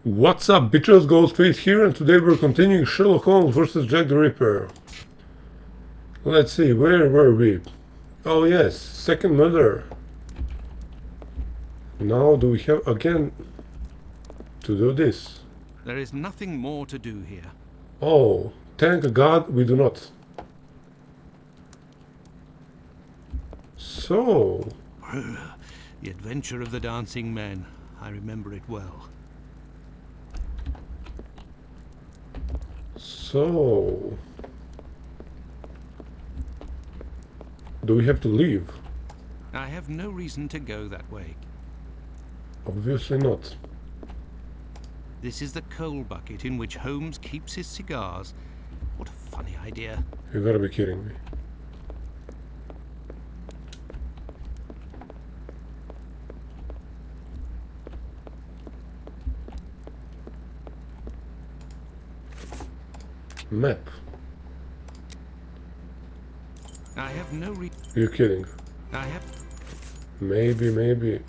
What's up, bitches? Ghostface here, and today we're continuing Sherlock Holmes vs. Jack the Ripper. Let's see, where were we? Oh yes, second murder. Now do we have again to do this? There is nothing more to do here. Oh, thank God we do not. So... The adventure of the dancing men. I remember it well. So... do we have to leave? I have no reason to go that way. Obviously not. This is the coal bucket in which Holmes keeps his cigars. What a funny idea. You gotta be kidding me. Map. I have no You're kidding. I have... Maybe.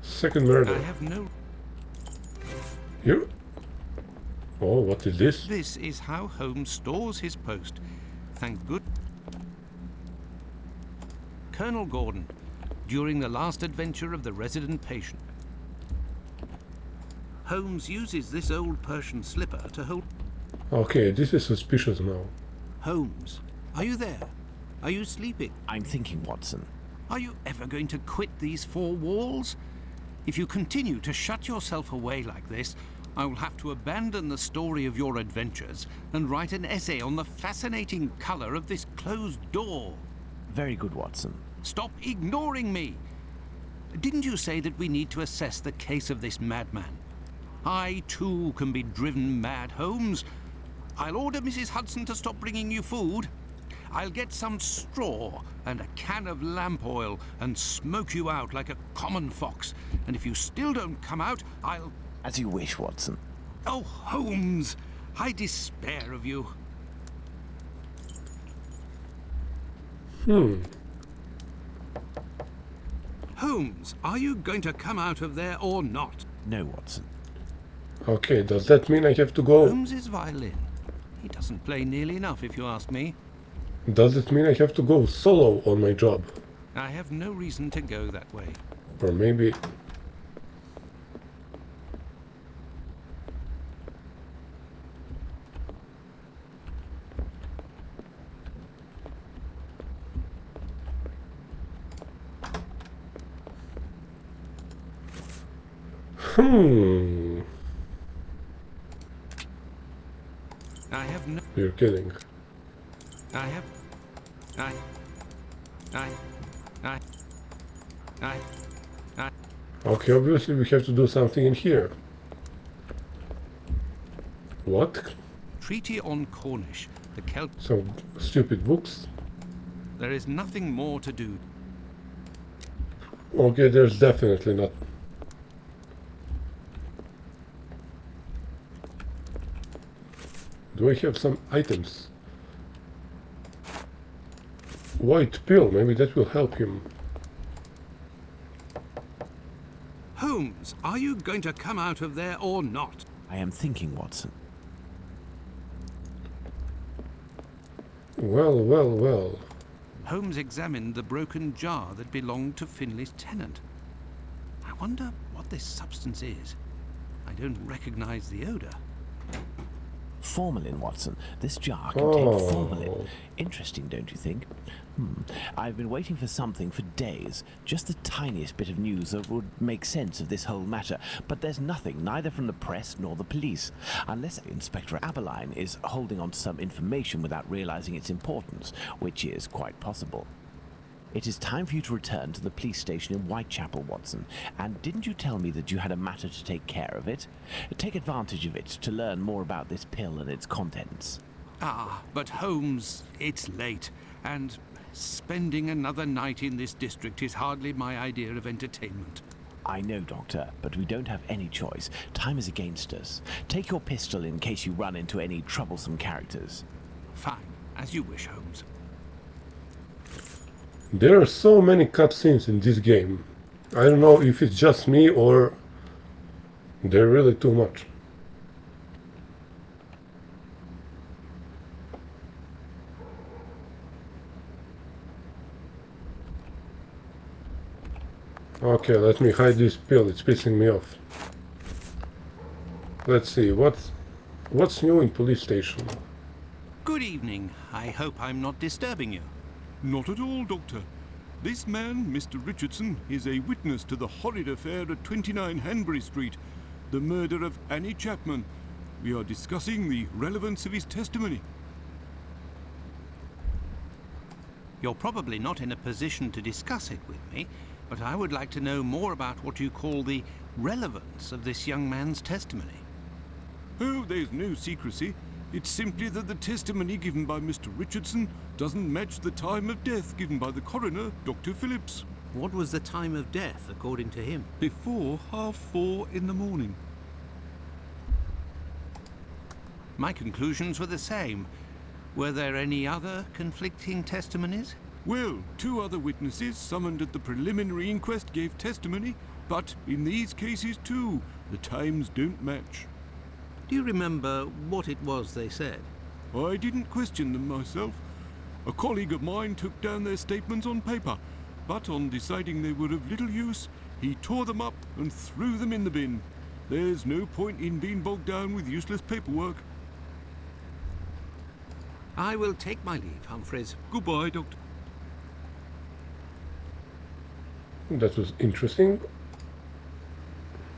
Second murder. I have no... You... Oh, what is this? This is how Holmes stores his post. Thank good... Colonel Gordon, during the last adventure of the resident patient, Holmes uses this old Persian slipper to hold... Okay, this is suspicious now. Holmes, are you there? Are you sleeping? I'm thinking, Watson. Are you ever going to quit these four walls? If you continue to shut yourself away like this, I will have to abandon the story of your adventures and write an essay on the fascinating color of this closed door. Very good, Watson. Stop ignoring me! Didn't you say that we need to assess the case of this madman? I, too, can be driven mad, Holmes. I'll order Mrs. Hudson to stop bringing you food. I'll get some straw and a can of lamp oil and smoke you out like a common fox. And if you still don't come out, I'll... As you wish, Watson. Oh, Holmes, I despair of you. Holmes, are you going to come out of there or not? No, Watson. Okay, does that mean I have to go? Holmes's violin. He doesn't play nearly enough, if you ask me. Does it mean I have to go solo on my job? I have no reason to go that way. Or maybe... I have no... You're kidding. I have... I... Okay, obviously we have to do something in here. What? Treaty on Cornish, the Celt... Some stupid books? There is nothing more to do. Okay, there's definitely not. Do I have some items? White pill, maybe that will help him. Holmes, are you going to come out of there or not? I am thinking, Watson. Well. Holmes examined the broken jar that belonged to Finley's tenant. I wonder what this substance is. I don't recognize the odor. Formalin, Watson. This jar contained Oh. formalin. Interesting, don't you think? I've been waiting for something for days. Just the tiniest bit of news that would make sense of this whole matter. But there's nothing, neither from the press nor the police. Unless Inspector Aberline is holding on to some information without realizing its importance, which is quite possible. It is time for you to return to the police station in Whitechapel, Watson. And didn't you tell me that you had a matter to take care of it? Take advantage of it to learn more about this pill and its contents. Ah, but Holmes, it's late, and spending another night in this district is hardly my idea of entertainment. I know, Doctor, but we don't have any choice. Time is against us. Take your pistol in case you run into any troublesome characters. Fine, as you wish, Holmes. There are so many cutscenes in this game. I don't know if it's just me or they're really too much. Okay, let me hide this pill, it's pissing me off. Let's see, what's new in police station? Good evening. I hope I'm not disturbing you. Not at all, Doctor. This man, Mr. Richardson, is a witness to the horrid affair at 29 Hanbury Street, the murder of Annie Chapman. We are discussing the relevance of his testimony. You're probably not in a position to discuss it with me, but I would like to know more about what you call the relevance of this young man's testimony. Oh, there's no secrecy. It's simply that the testimony given by Mr. Richardson doesn't match the time of death given by the coroner, Dr. Phillips. What was the time of death, according to him? Before 4:30 in the morning. My conclusions were the same. Were there any other conflicting testimonies? Well, 2 other witnesses summoned at the preliminary inquest gave testimony, but in these cases too, the times don't match. Do you remember what it was they said? I didn't question them myself. A colleague of mine took down their statements on paper, but on deciding they were of little use, he tore them up and threw them in the bin. There's no point in being bogged down with useless paperwork. I will take my leave, Humphreys. Goodbye, Doctor. That was interesting.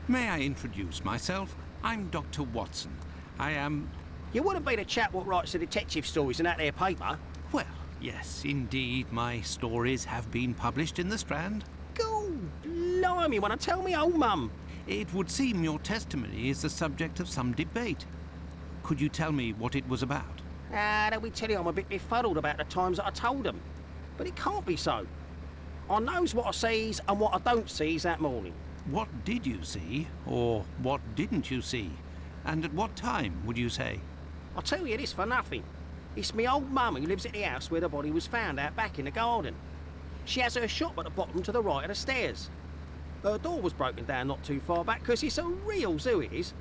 May I introduce myself? I'm Dr. Watson. I am... You wouldn't be the chap what writes the detective stories in that there paper? Well, yes, indeed, my stories have been published in the Strand. Go, blimey, wanna tell me old mum? It would seem your testimony is the subject of some debate. Could you tell me what it was about? Let me tell you, I'm a bit befuddled about the times that I told them. But it can't be so. I knows what I sees and what I don't sees that morning. What did you see, or what didn't you see? And at what time, would you say? I'll tell you this for nothing. It's me old mum who lives at the house where the body was found out back in the garden. She has her shop at the bottom to the right of the stairs. Her door was broken down not too far back because it's a real zoo it is.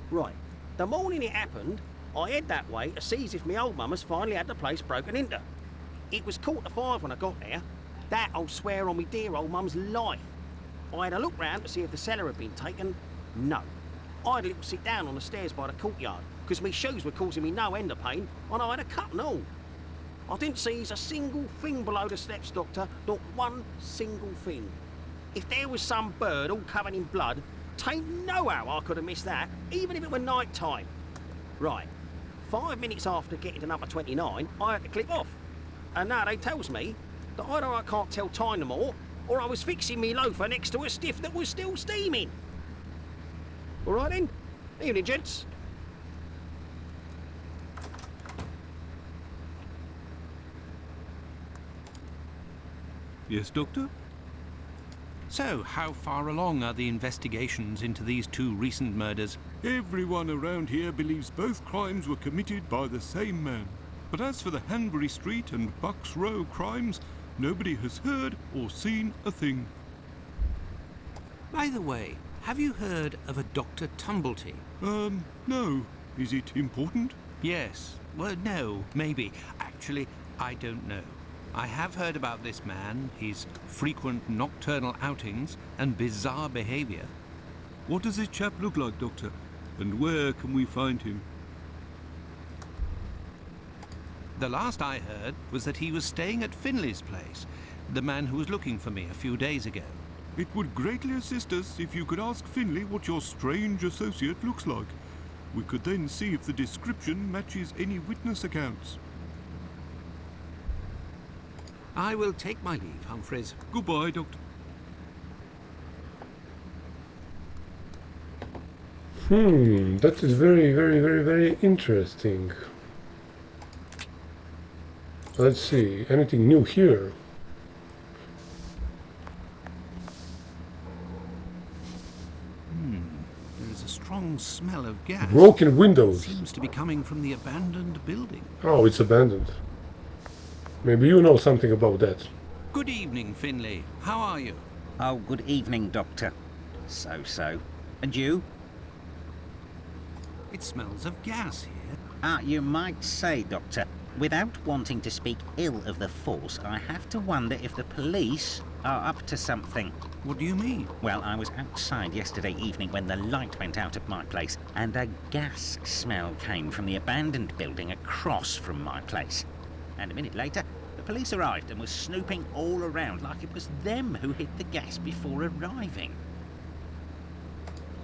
Right, the morning it happened, I head that way to see if me old mum has finally had the place broken into. It was 4:45 when I got there. That I'll swear on me dear old mum's life. I had a look round to see if the cellar had been taken. No. I had a little sit down on the stairs by the courtyard, because me shoes were causing me no end of pain, and I had a cut and all. I didn't see a single thing below the steps, Doctor, not one single thing. If there was some bird all covered in blood, tain't no how I could have missed that, even if it were night time. Right. 5 minutes after getting to number 29, I had to click off. And now they tells me that either I can't tell time no more, or I was fixing me loafer next to a stiff that was still steaming. All right then. Evening, gents. Yes, Doctor? So, how far along are the investigations into these 2 recent murders? Everyone around here believes both crimes were committed by the same man. But as for the Hanbury Street and Bucks Row crimes, nobody has heard or seen a thing. By the way, have you heard of a Dr. Tumblety? No. Is it important? Yes. Well, no, maybe. Actually, I don't know. I have heard about this man, his frequent nocturnal outings and bizarre behaviour. What does this chap look like, Doctor? And where can we find him? The last I heard was that he was staying at Finley's place, the man who was looking for me a few days ago. It would greatly assist us if you could ask Finley what your strange associate looks like. We could then see if the description matches any witness accounts. I will take my leave, Humphreys. Goodbye, Doctor. That is very, very, very, very interesting. Let's see, anything new here? There is a strong smell of gas. Broken windows. Seems to be coming from the abandoned building. Oh, it's abandoned. Maybe you know something about that. Good evening, Finley. How are you? Oh, good evening, Doctor. So. And you? It smells of gas here. Ah, you might say, Doctor. Without wanting to speak ill of the force, I have to wonder if the police are up to something. What do you mean? Well, I was outside yesterday evening when the light went out at my place, and a gas smell came from the abandoned building across from my place. And a minute later, the police arrived and was snooping all around like it was them who hid the gas before arriving.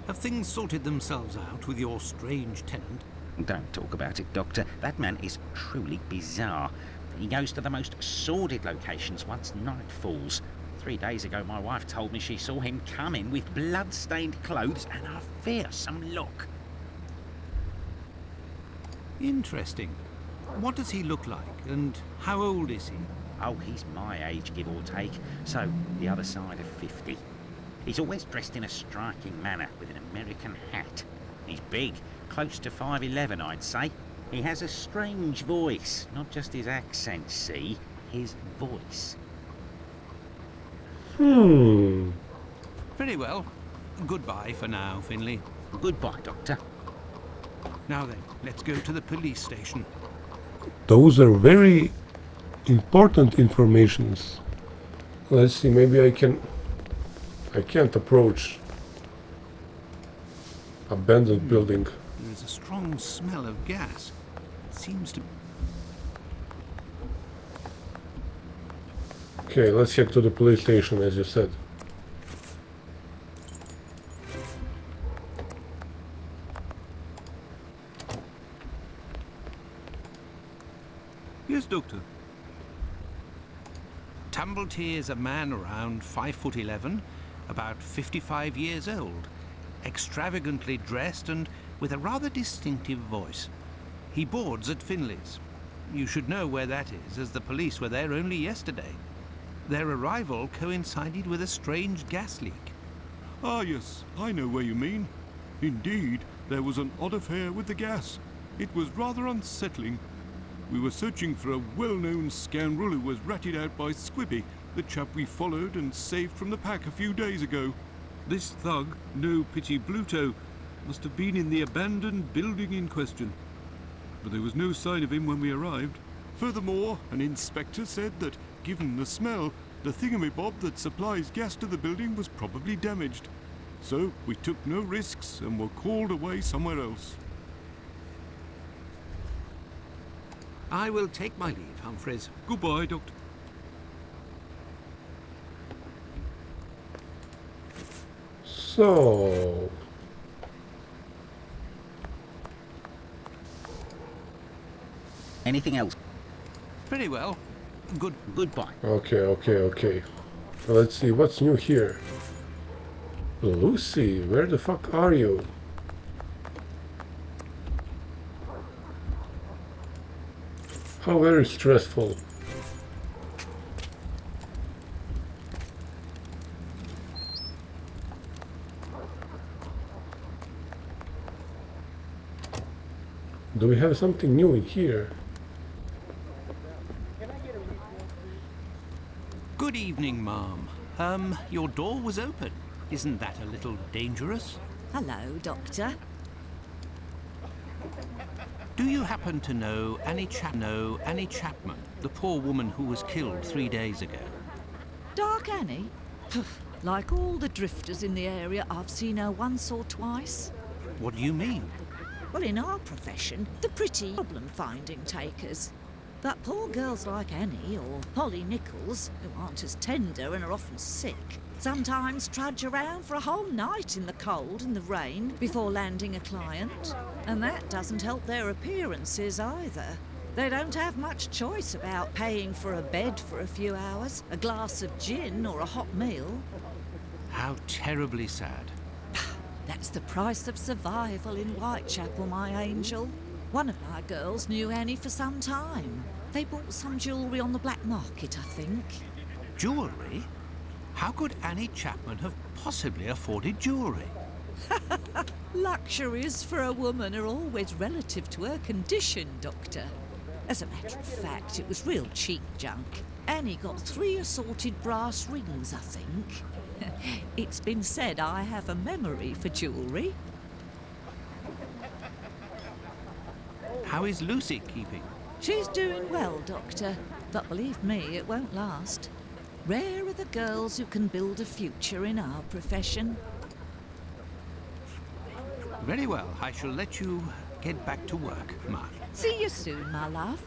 Have things sorted themselves out with your strange tenant? Don't talk about it, Doctor. That man is truly bizarre. He goes to the most sordid locations once night falls. 3 days ago, my wife told me she saw him come in with blood-stained clothes and a fearsome look. Interesting. What does he look like, and how old is he? Oh, he's my age, give or take, so the other side of 50. He's always dressed in a striking manner, with an American hat. He's big, close to 5'11", I'd say. He has a strange voice, not just his accent, see? His voice. Very well. Goodbye for now, Finley. Goodbye, Doctor. Now then, let's go to the police station. Those are very important informations. Let's see, maybe I can't approach abandoned building. There is a strong smell of gas. It seems to... Okay, let's head to the police station, as you said. Yes, Doctor. Tumblety is a man around 5'11", about 55 years old, extravagantly dressed and with a rather distinctive voice. He boards at Finley's. You should know where that is, as the police were there only yesterday. Their arrival coincided with a strange gas leak. Ah, yes, I know where you mean. Indeed, there was an odd affair with the gas. It was rather unsettling. We were searching for a well-known scoundrel who was ratted out by Squibby, the chap we followed and saved from the pack a few days ago. This thug, No Pity Bluto, must have been in the abandoned building in question. But there was no sign of him when we arrived. Furthermore, an inspector said that, given the smell, the thingamabob that supplies gas to the building was probably damaged. So we took no risks and were called away somewhere else. I will take my leave, Humphreys. Goodbye, Doctor. So... Anything else? Very well. Goodbye. Okay. Let's see, what's new here? Lucy, where the fuck are you? How very stressful. Do we have something new in here? Good evening, ma'am. Your door was open. Isn't that a little dangerous? Hello, Doctor. Do you happen to know Annie Chapman, the poor woman who was killed 3 days ago? Dark Annie? Like all the drifters in the area, I've seen her once or twice. What do you mean? Well, in our profession, the pretty problem-finding takers. But poor girls like Annie or Polly Nichols, who aren't as tender and are often sick, sometimes trudge around for a whole night in the cold and the rain before landing a client. And that doesn't help their appearances either. They don't have much choice about paying for a bed for a few hours, a glass of gin or a hot meal. How terribly sad. That's the price of survival in Whitechapel, my angel. One of my girls knew Annie for some time. They bought some jewellery on the black market, I think. Jewellery? How could Annie Chapman have possibly afforded jewellery? Luxuries for a woman are always relative to her condition, Doctor. As a matter of fact, it was real cheap junk. Annie got 3 assorted brass rings, I think. It's been said I have a memory for jewellery. How is Lucy keeping? She's doing well, Doctor, but believe me, it won't last. Rare are the girls who can build a future in our profession. Very well, I shall let you get back to work, Mark. See you soon, my love.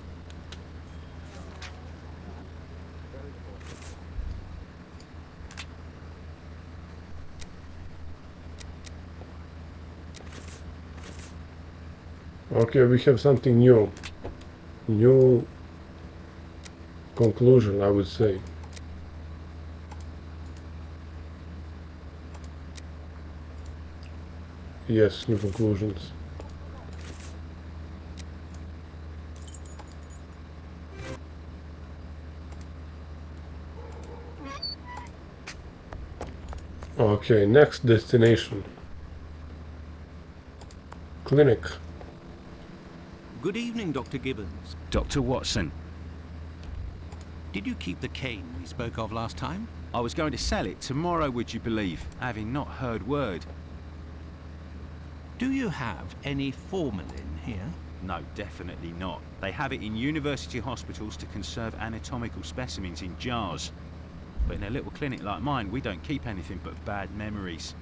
Okay, we have something new. New conclusion, I would say. Yes, new conclusions. Okay, next destination. Clinic. Good evening, Dr. Gibbons. Dr. Watson, Did you keep the cane we spoke of last time? I was going to sell it tomorrow, would you believe, having not heard word. Do you have any formalin here? No, definitely not. They have it in university hospitals to conserve anatomical specimens in jars. But in a little clinic like mine, we don't keep anything but bad memories.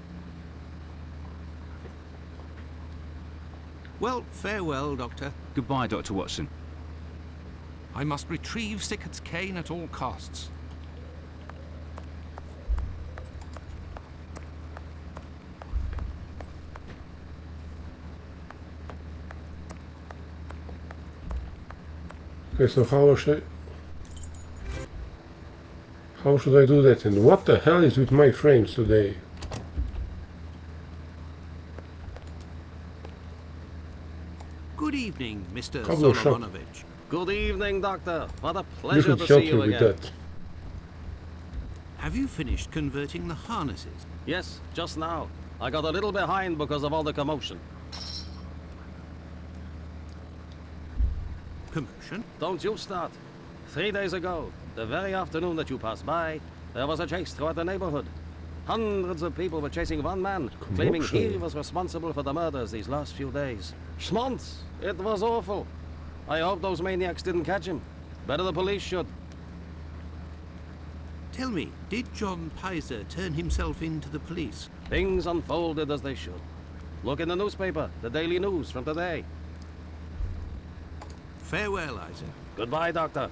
Well, farewell, Doctor. Goodbye, Dr. Watson. I must retrieve Sickert's cane at all costs. Okay, so how should I do that? And what the hell is with my frames today? Good evening, Mr. Couple of shots. Solomonovich. Good evening, Doctor. What a You pleasure could to help see me you with again. that. Have you finished converting the harnesses? Yes, just now. I got a little behind because of all the commotion. Commotion? Don't you start. 3 days ago, the very afternoon that you passed by, there was a chase throughout the neighborhood. Hundreds of people were chasing one man, claiming he Commotion. was responsible for the murders these last few days. Schmonz! It was awful. I hope those maniacs didn't catch him. Better the police should. Tell me, did John Pizer turn himself in to the police? Things unfolded as they should. Look in the newspaper, the Daily News from today. Farewell, Isaac. Goodbye, Doctor.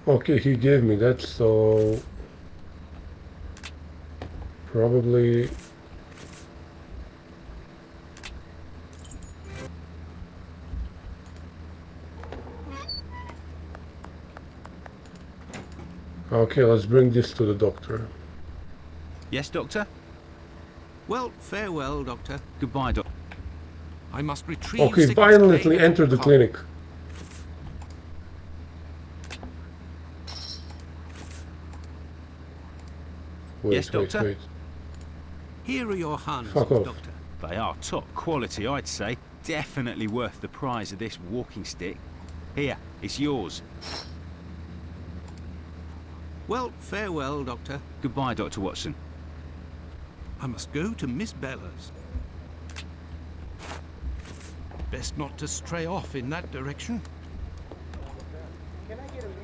Okay, he gave me that, so probably okay, let's bring this to the doctor. Yes, Doctor? Well, farewell, Doctor. Goodbye, Doctor. I must retrieve Okay, Sickert's violently cane at enter all the costs. clinic. Wait, Yes, Doctor? wait. Here are your harnesses, Fuck off. Doctor. They are top quality, I'd say. Definitely worth the price of this walking stick. Here, it's yours. Well, farewell, Doctor. Goodbye, Dr. Watson. I must go to Miss Bella's. Best not to stray off in that direction.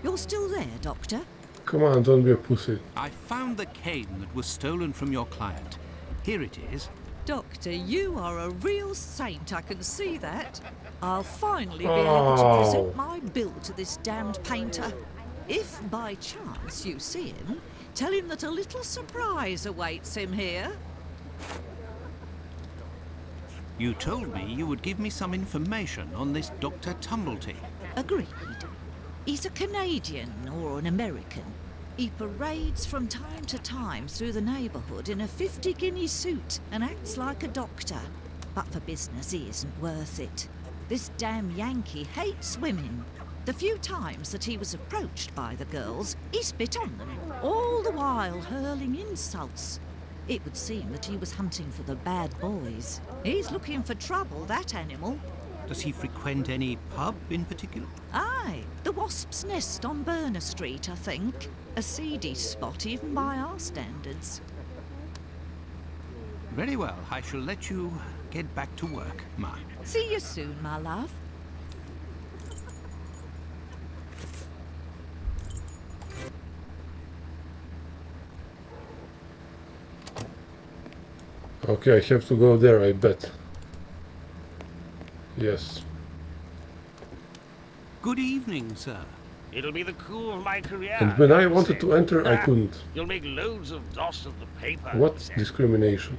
You're still there, Doctor? Come on, don't be a pussy. I found the cane that was stolen from your client. Here it is. Doctor, you are a real saint, I can see that. I'll finally be able to present my bill to this damned painter. If by chance you see him, tell him that a little surprise awaits him here. You told me you would give me some information on this Dr. Tumblety. Agreed. He's a Canadian or an American. He parades from time to time through the neighbourhood in a 50-guinea suit and acts like a doctor. But for business, he isn't worth it. This damn Yankee hates women. The few times that he was approached by the girls, he spit on them all the while hurling insults. It would seem that he was hunting for the bad boys. He's looking for trouble, that animal. Does he frequent any pub in particular? Aye, the Wasp's Nest on Burner Street, I think. A seedy spot even by our standards. Very well, I shall let you get back to work, Ma. See you soon, my love. Okay, I have to go there, I bet. Yes. Good evening, sir. It'll be the coup of my career. And when I wanted to enter, I couldn't. You'll make loads of dots of the paper. What discrimination?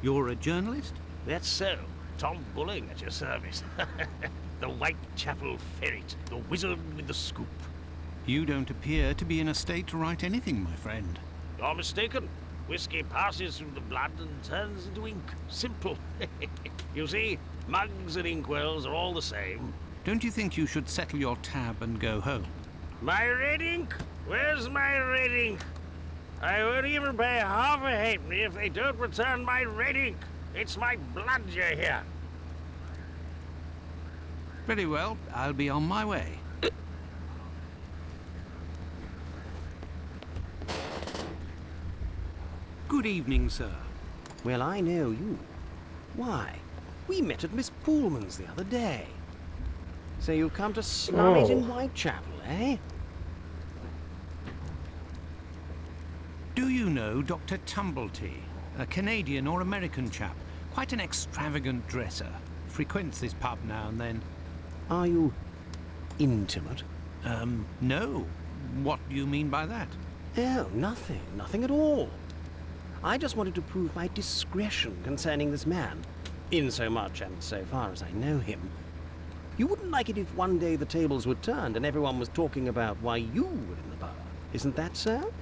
You're a journalist? That's so. Tom Bulling at your service. The Whitechapel ferret. The wizard with the scoop. You don't appear to be in a state to write anything, my friend. You're mistaken. Whiskey passes through the blood and turns into ink. Simple. You see, mugs and inkwells are all the same. Don't you think you should settle your tab and go home? My red ink? Where's my red ink? I won't even pay half a halfpenny if they don't return my red ink. It's my blood you hear. Very well, I'll be on my way. Good evening, sir. Well, I know you. Why? We met at Miss Pullman's the other day. So you come to slide in Whitechapel, eh? Do you know Dr. Tumblety? A Canadian or American chap. Quite an extravagant dresser. Frequents this pub now and then. Are you intimate? No. What do you mean by that? Oh, nothing. Nothing at all. I just wanted to prove my discretion concerning this man. In so much and so far as I know him. You wouldn't like it if one day the tables were turned and everyone was talking about why you were in the bar. Isn't that so?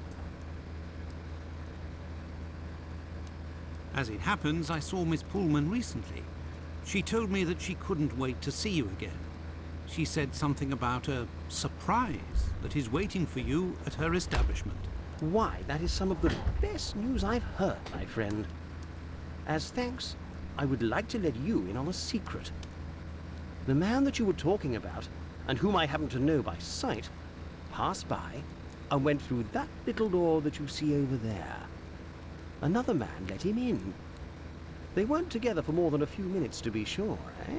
As it happens, I saw Miss Pullman recently. She told me that she couldn't wait to see you again. She said something about a surprise that is waiting for you at her establishment. Why, that is some of the best news I've heard, my friend. As thanks, I would like to let you in on a secret. The man that you were talking about, and whom I happen to know by sight, passed by and went through that little door that you see over there. Another man let him in. They weren't together for more than a few minutes, to be sure, eh?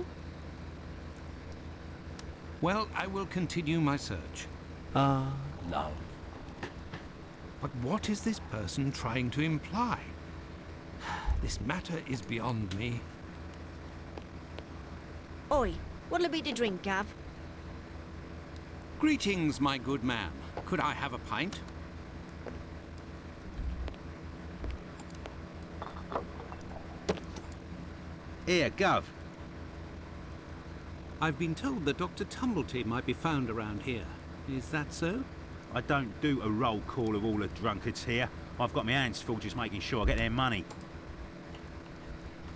Well, I will continue my search. Love. But what is this person trying to imply? This matter is beyond me. Oi, what'll it be to drink, Gav? Greetings, my good man. Could I have a pint? Here, Gov. I've been told that Dr. Tumblety might be found around here. Is that so? I don't do a roll call of all the drunkards here. I've got my hands full just making sure I get their money.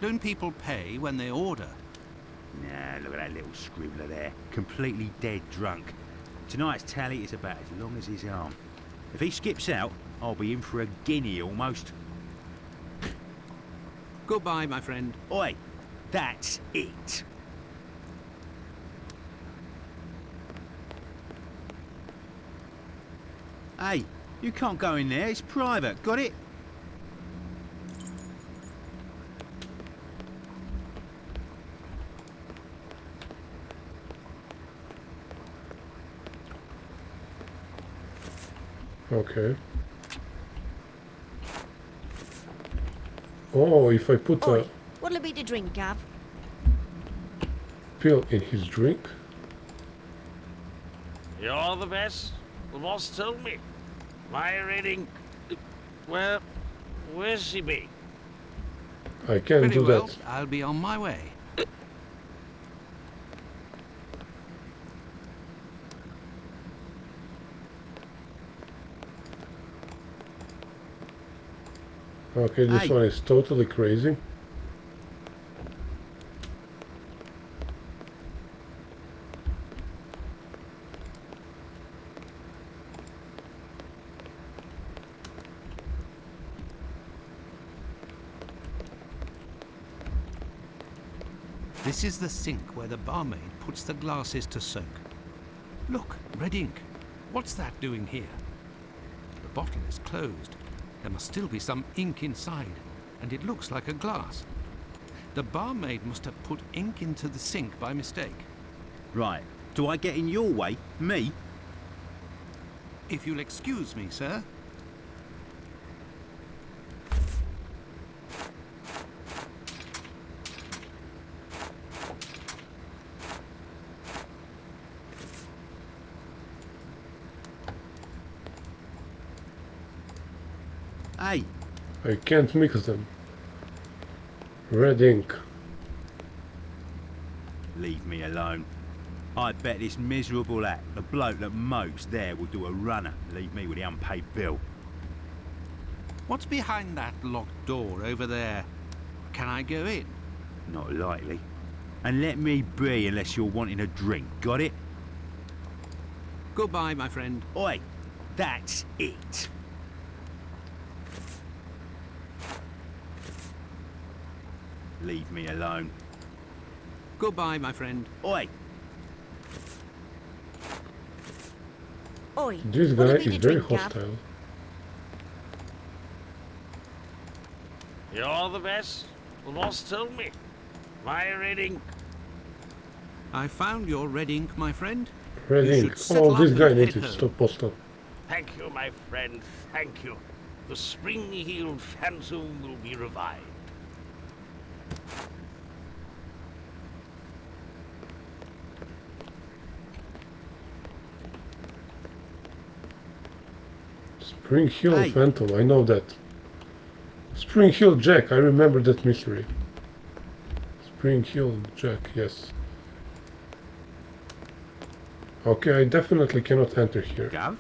Don't people pay when they order? Nah, look at that little scribbler there. Completely dead drunk. Tonight's tally is about as long as his arm. If he skips out, I'll be in for a guinea almost. Goodbye, my friend. Oi, that's it. Hey, you can't go in there. It's private. Got it? Okay. Oh, if I put Oi, a what'll it be to drink, Gav? pill in his drink. You're the best. The boss told me. My reading. Well, where's she be? I can't Very do well, that. I'll be on my way. Okay, this Hey. one is totally crazy. This is the sink where the barmaid puts the glasses to soak. Look, red ink. What's that doing here? The bottle is closed. There must still be some ink inside, and it looks like a glass. The barmaid must have put ink into the sink by mistake. Right. Do I get in your way? Me? If you'll excuse me, sir. Hey, I can't mix them. Red ink. leave me alone. I bet this miserable act, the bloke that mopes there, will do a runner. Leave me with the unpaid bill. What's behind that locked door over there? Can I go in? Not likely. And let me be unless you're wanting a drink, got it? Goodbye, my friend. Oi, that's it. Leave me alone. Goodbye, my friend. Oi, Oi, This guy what'll be is the very drink, Gav? hostile. You're the best. The boss told me. My red ink. I found your red ink, my friend. Red You ink. should settle Oh, this up guy and needs head to home. stop postal. Thank you, my friend. Thank you. The spring-heeled phantom will be revived. Spring Hill Hey. Phantom, I know that. Spring Hill Jack, I remember that mystery. Spring Hill Jack, yes. Okay, I definitely cannot enter here. Gav?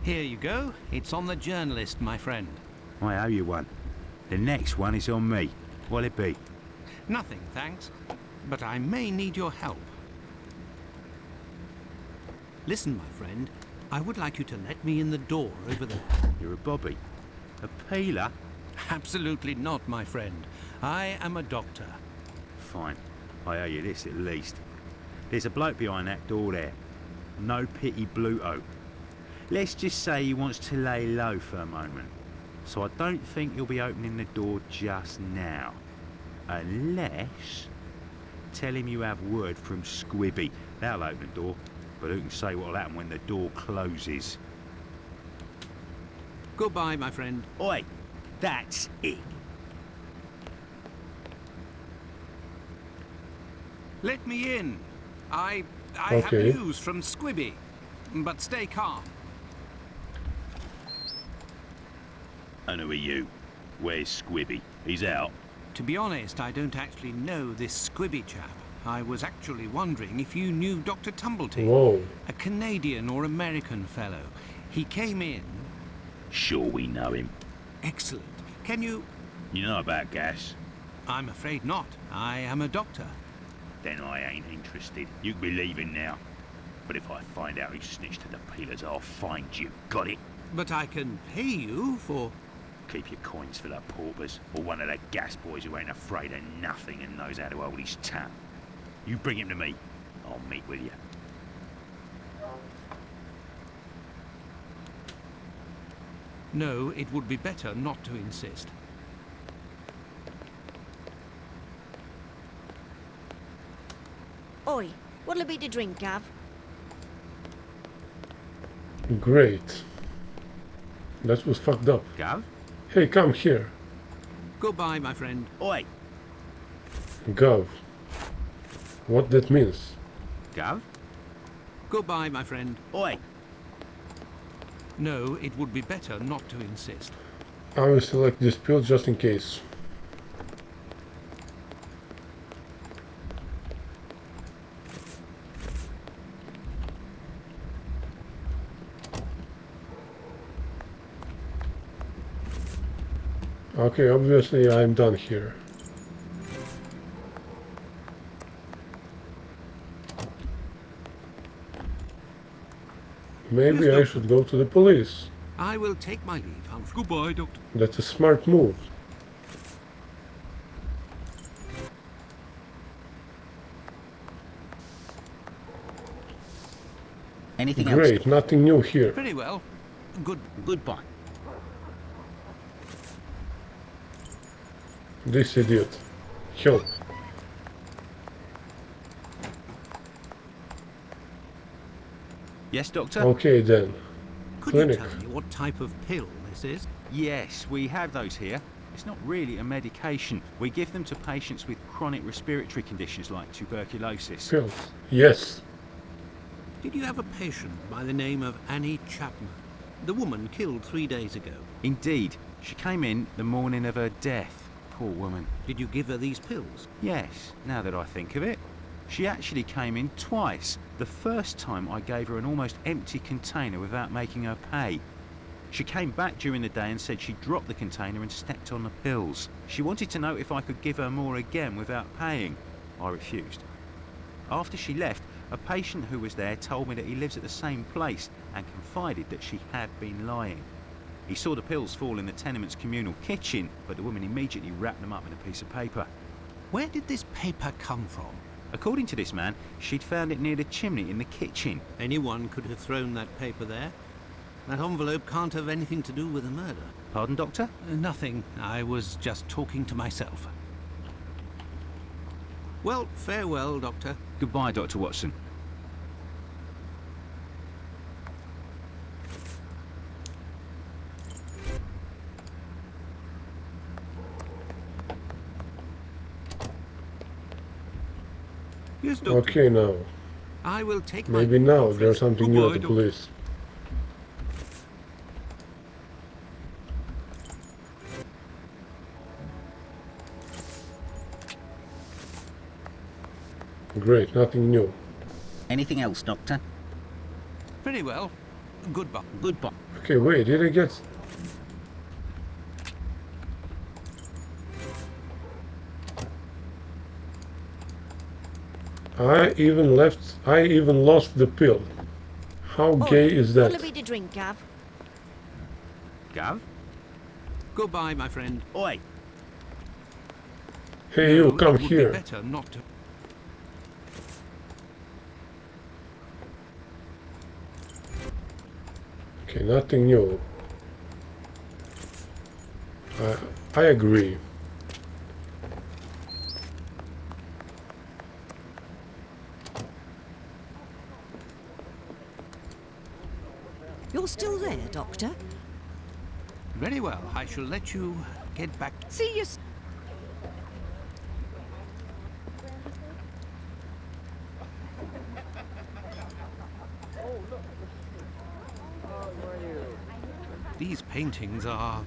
Here you go. It's on the journalist, my friend. I owe you one. The next one is on me. What'll it be? Nothing, thanks. But I may need your help. Listen, my friend. I would like you to let me in the door over there. You're a bobby. A peeler? Absolutely not, my friend. I am a doctor. Fine. I owe you this at least. There's a bloke behind that door there. No pity Bluto. Let's just say he wants to lay low for a moment. So I don't think he'll be opening the door just now. Unless... Tell him you have word from Squibby. That'll open the door. But who can say what'll happen when the door closes? Goodbye, my friend. Oi! That's it! Let me in. I Okay. have news from Squibby. But stay calm. And who are you? Where's Squibby? He's out. To be honest, I don't actually know this Squibby chap. I was actually wondering if you knew Dr. Tumbleton, Whoa. a Canadian or American fellow. He came in. Sure we know him. Excellent. Can you... You know about gas? I'm afraid not. I am a doctor. Then I ain't interested. You can be leaving now. But if I find out who snitched to the peelers, I'll find you. Got it? But I can pay you for... Keep your coins for the paupers, or one of the gas boys who ain't afraid of nothing and knows how to hold his tongue. You bring him to me. I'll meet with you. No, it would be better not to insist. Oi, what'll be to drink, Gav? Great. That was fucked up. Gav? Hey, come here. Goodbye, my friend. Oi! Gov. What that means? Gav? Goodbye, my friend. Oi! No, it would be better not to insist. I will select dispute just in case. Okay, obviously I'm done here. Maybe Yes, I Doctor. should go to the police. I will take my leave, Humphrey. Goodbye, Doctor. That's a smart move. Anything else? Great, nothing new here. Very well. Goodbye. This idiot. Help. Yes, Doctor? Okay then. Could Clinic. you tell me what type of pill this is? Yes, we have those here. It's not really a medication. We give them to patients with chronic respiratory conditions like tuberculosis. Pills. Yes. Did you have a patient by the name of Annie Chapman? The woman killed 3 days ago. Indeed. She came in the morning of her death. Poor woman. Did you give her these pills? Yes, now that I think of it. She actually came in twice. The first time I gave her an almost empty container without making her pay. She came back during the day and said she dropped the container and stepped on the pills. She wanted to know if I could give her more again without paying. I refused. After she left, a patient who was there told me that he lives at the same place and confided that she had been lying. He saw the pills fall in the tenement's communal kitchen, but the woman immediately wrapped them up in a piece of paper. Where did this paper come from? According to this man, she'd found it near the chimney in the kitchen. Anyone could have thrown that paper there. That envelope can't have anything to do with the murder. Pardon, Doctor? Nothing. I was just talking to myself. Well, farewell, Doctor. Goodbye, Dr. Watson. Yes, Doctor. Okay now. I will take Maybe my now office. there's something new at Goodbye, the Doctor. police. Great, nothing new. Anything else, Doctor? Very well. Goodbye. Goodbye. Okay, wait, did I get... I even lost the pill. How gay is that? What'll be to drink, Gav? Gav? Goodbye, my friend. Oi! Hey you, No, come it would here. Be better not to. Okay, nothing new. I agree. You're still there, Doctor? Very well. I shall let you get back. See you. These paintings are...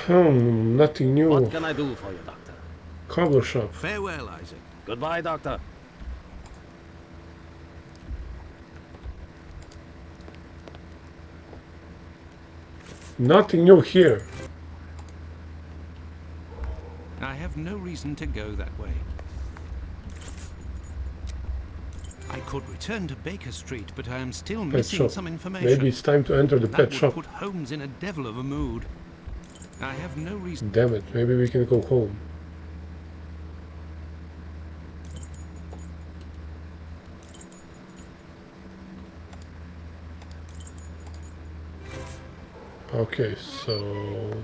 Nothing new. What can I do for you, Doctor? Cobbler shop. Farewell, Isaac. Goodbye, Doctor. Nothing new here. I have no reason to go that way. I could return to Baker Street, but I am still Pet missing shop. some information. Maybe it's time to enter the That pet would shop. put Holmes in a devil of a mood. I have no reason. Damn it, maybe we can go home. Okay, so...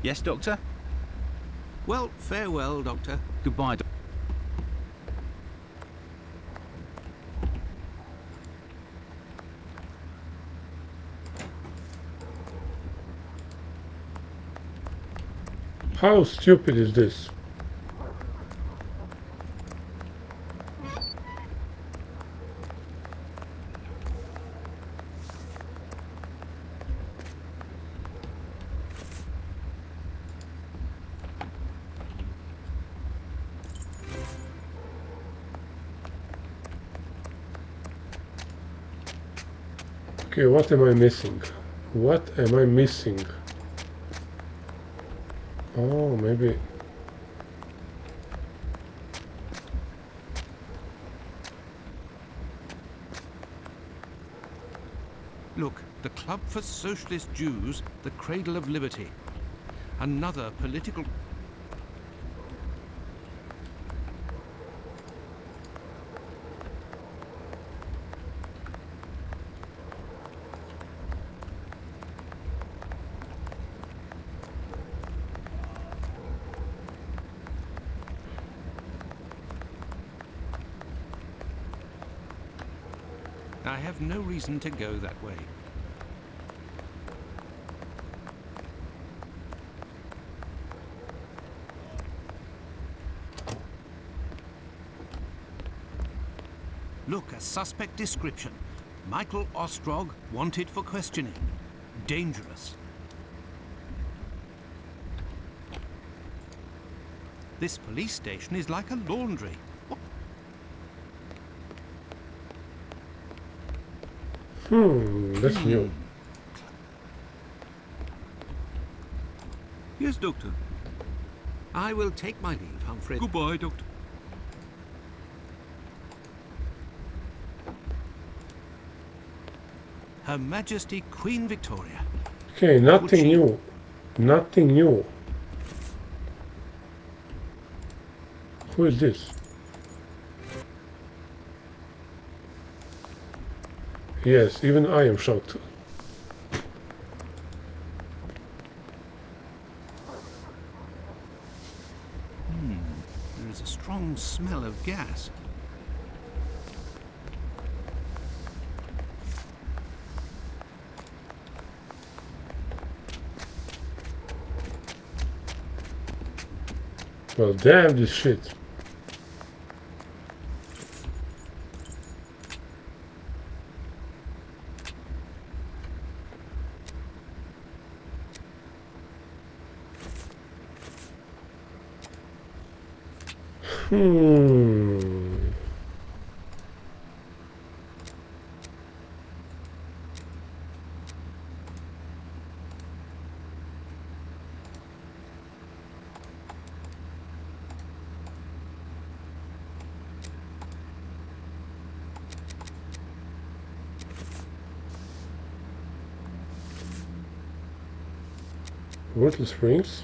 Yes, Doctor? Well, farewell, Doctor. Goodbye, Doctor. How stupid is this? Okay, what am I missing? What am I missing? Oh, maybe. Look, the Club for Socialist Jews, the Cradle of Liberty. Another political... I have no reason to go that way. Look, a suspect description. Michael Ostrog, wanted for questioning. Dangerous. This police station is like a laundry. That's new. Yes, Doctor. I will take my leave, Humphrey. Goodbye, Doctor. Her Majesty Queen Victoria. Okay, nothing new. Nothing new. Who is this? Yes, even I am shocked. There is a strong smell of gas. Well, damn this shit. Worthless Springs.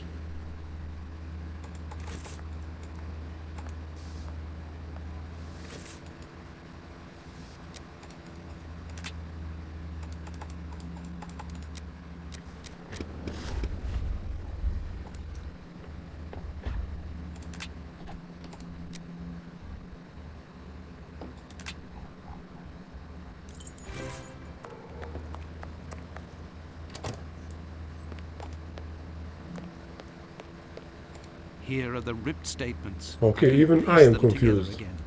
Here are the ripped statements. Okay, even I Piece am them together confused. again.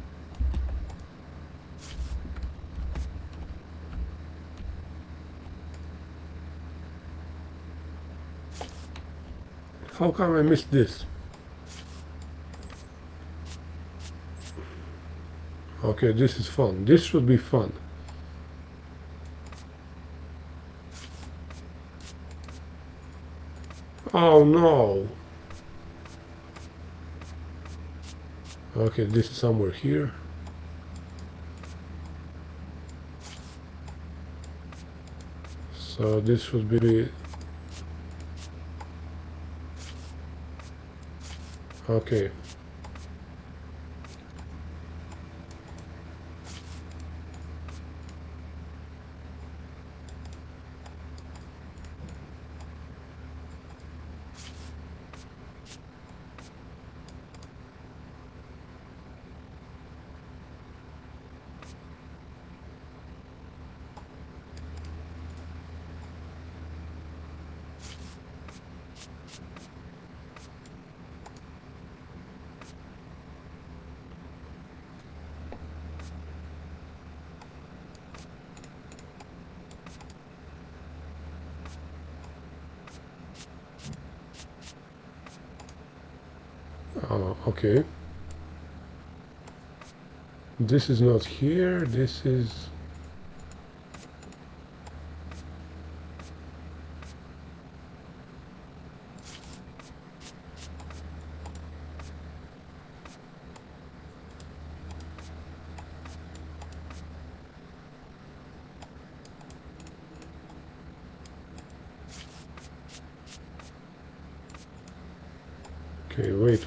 How come I missed this? Okay, this is fun. This should be fun. Oh no! Okay, this is somewhere here. So this should be... Okay. Okay. This is not here. This is... Okay, wait.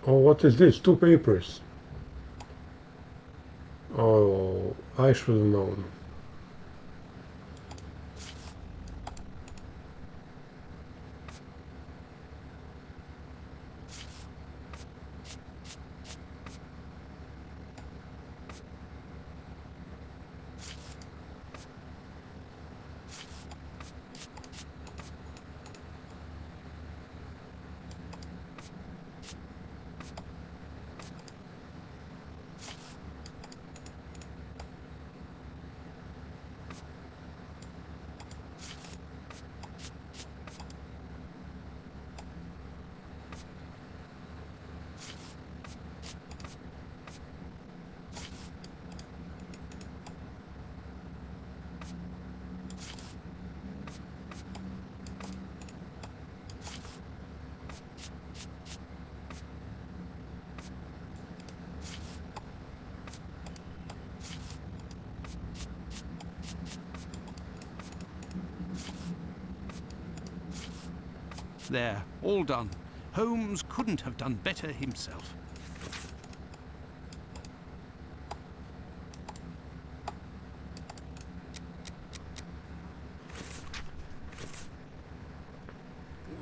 Oh, what is this? 2 papers. Oh, I should have known. There, all done. Holmes couldn't have done better himself.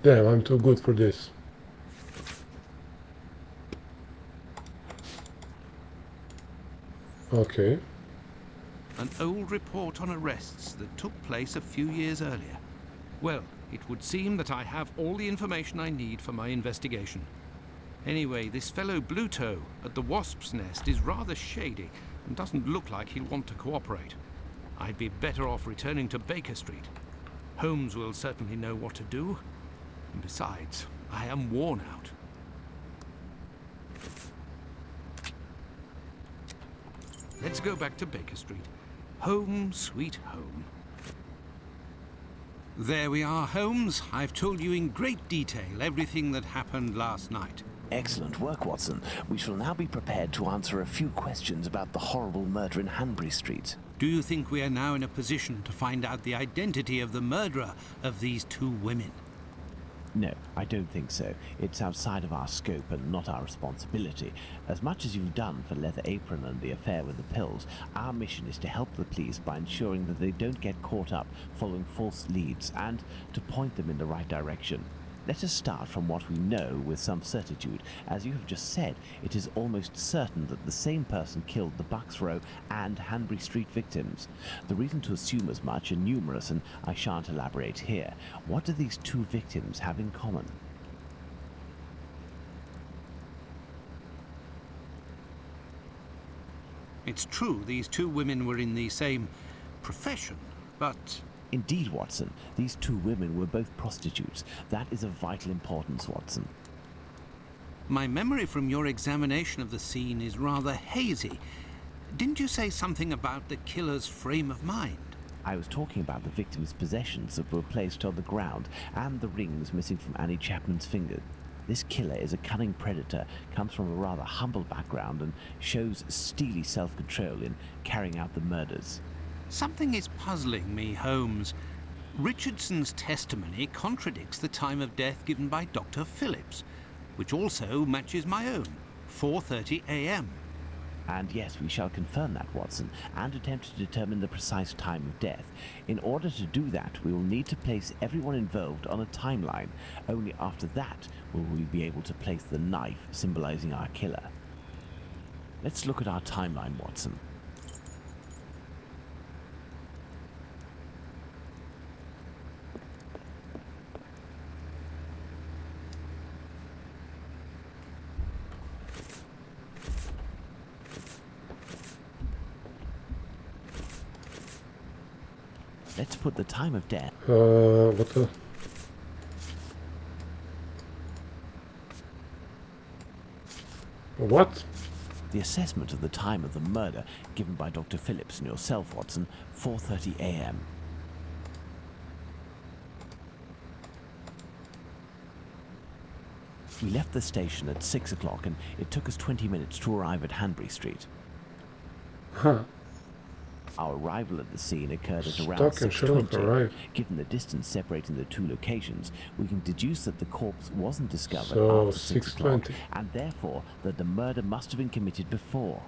Damn, I'm too good for this. Okay. An old report on arrests that took place a few years earlier. Well, it would seem that I have all the information I need for my investigation. Anyway, this fellow Bluto at the Wasp's Nest is rather shady and doesn't look like he'll want to cooperate. I'd be better off returning to Baker Street. Holmes will certainly know what to do. And besides, I am worn out. Let's go back to Baker Street. Home, sweet home. There we are, Holmes. I've told you in great detail everything that happened last night. Excellent work, Watson. We shall now be prepared to answer a few questions about the horrible murder in Hanbury Street. Do you think we are now in a position to find out the identity of the murderer of these 2 women? No, I don't think so. It's outside of our scope and not our responsibility. As much as you've done for Leather Apron and the affair with the pills, our mission is to help the police by ensuring that they don't get caught up following false leads and to point them in the right direction. Let us start from what we know with some certitude. As you have just said, it is almost certain that the same person killed the Bucks Row and Hanbury Street victims. The reason to assume as much are numerous, and I shan't elaborate here. What do these 2 victims have in common? It's true these 2 women were in the same profession, but... Indeed, Watson. These 2 women were both prostitutes. That is of vital importance, Watson. My memory from your examination of the scene is rather hazy. Didn't you say something about the killer's frame of mind? I was talking about the victim's possessions that were placed on the ground and the rings missing from Annie Chapman's finger. This killer is a cunning predator, comes from a rather humble background and shows steely self-control in carrying out the murders. Something is puzzling me, Holmes. Richardson's testimony contradicts the time of death given by Dr. Phillips, which also matches my own, 4:30 a.m. And yes, we shall confirm that, Watson, and attempt to determine the precise time of death. In order to do that, we will need to place everyone involved on a timeline. Only after that will we be able to place the knife symbolizing our killer. Let's look at our timeline, Watson. Let's put the time of death. What the? What? The assessment of the time of the murder given by Dr. Phillips and yourself, Watson, 4:30 a.m. We left the station at 6 o'clock and it took us 20 minutes to arrive at Hanbury Street. Huh. Our arrival at the scene occurred at around Stock and Sherlock 6:20. arrived. Given the distance separating the two locations, we can deduce that the corpse wasn't discovered So, after 6 o'clock, 6:20. and therefore that the murder must have been committed before.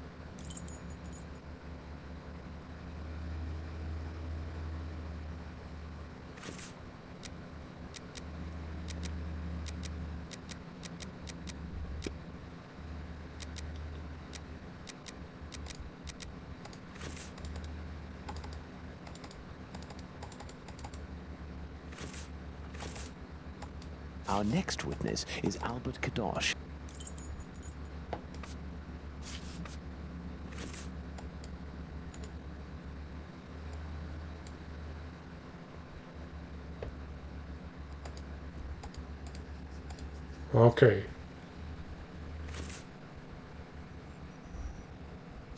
Our next witness is Albert Kadosh. Okay.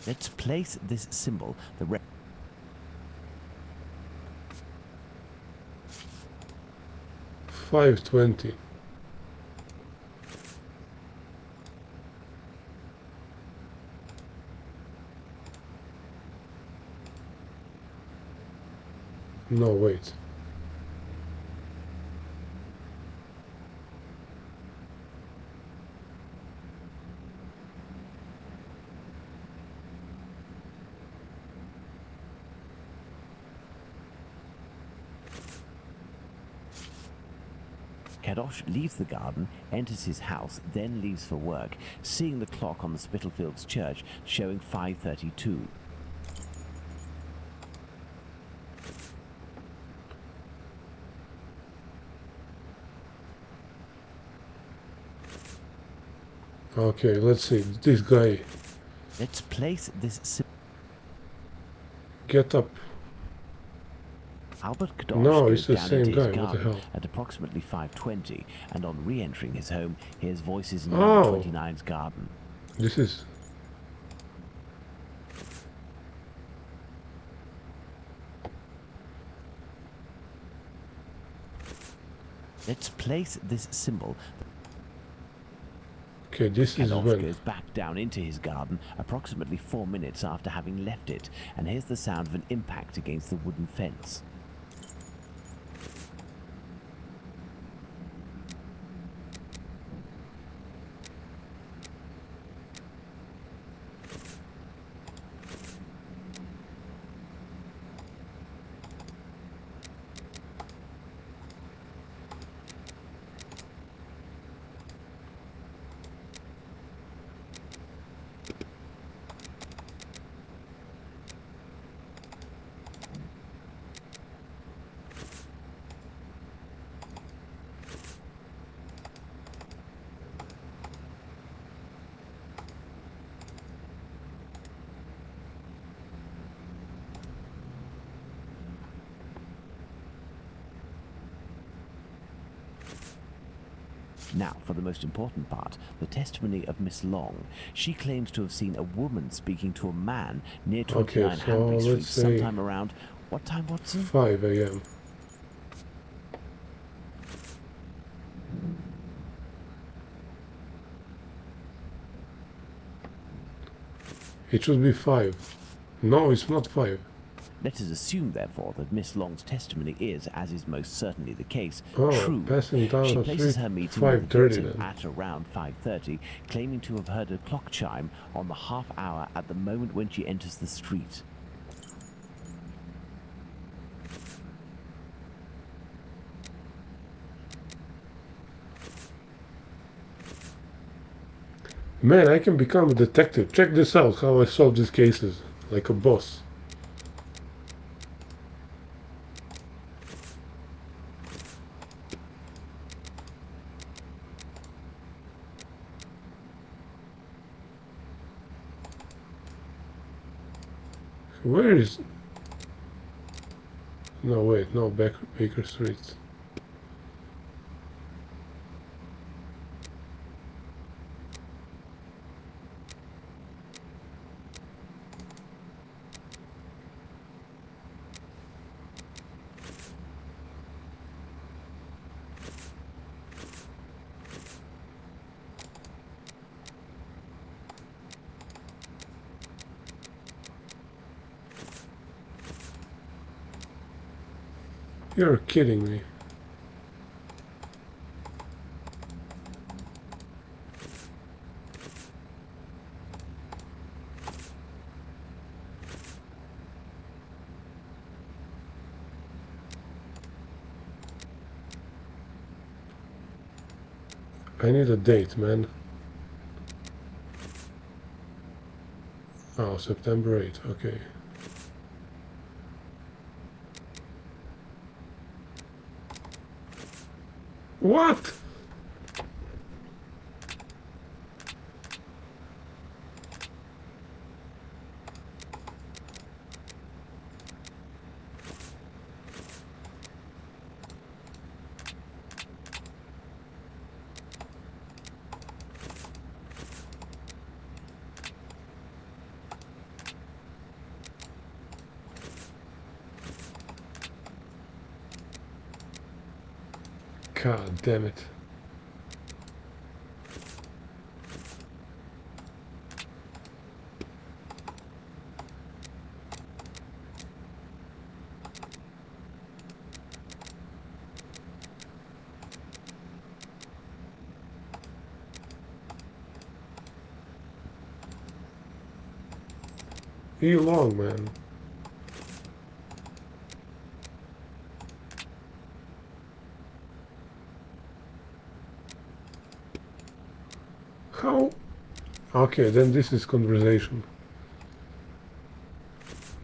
Let's place this symbol, the 5:20. No, wait. Kadosh leaves the garden, enters his house, then leaves for work, seeing the clock on the Spitalfields church showing 5:32. Okay, let's see. This guy. Let's place this Get up. Albert Kadosh No, goes it's the down same into his guy. What the garden hell? at approximately 5:20, and on re-entering his home, hears voices in Oh. number 29's garden. This is. Let's place this symbol. Okay, this is Kadosh when. goes back down into his garden approximately 4 minutes after having left it, and hears the sound of an impact against the wooden fence. Now, for the most important part, the testimony of Miss Long. She claims to have seen a woman speaking to a man near 29 Okay, so Hanbury Street let's say sometime around... What time, Watson? 5 a.m. It should be 5. No, it's not 5. Let us assume, therefore, that Miss Long's testimony is, as is most certainly the case, Oh, true. passing down She the places street her meeting with the 5:30 victim then. at around 5:30, claiming to have heard a clock chime on the half hour at the moment when she enters the street. Man, I can become a detective. Check this out, how I solve these cases. Like a boss. Where is... No, wait, no, Baker Street. You're kidding me. I need a date, man. Oh, September 8th, okay. What? God damn it. You long, man. How? Okay, then this is conversation.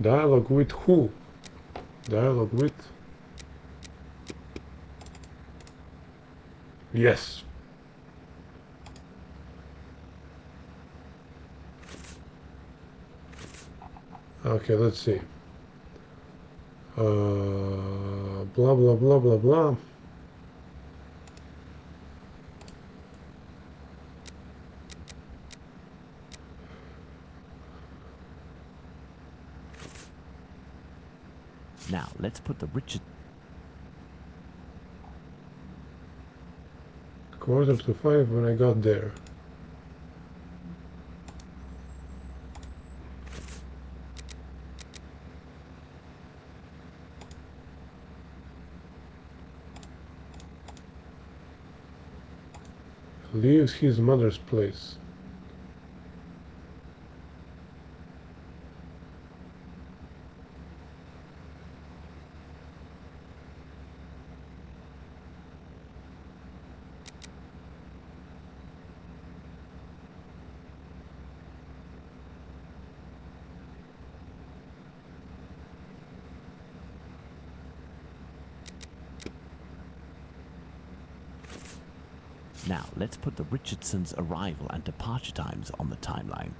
Dialogue with who? Dialogue with... Yes. Okay, let's see. Blah, blah, blah, blah, blah. Now, let's put the Richard... 4:45 when I got there. Leaves his mother's place. Now, let's put the Richardsons' arrival and departure times on the timeline.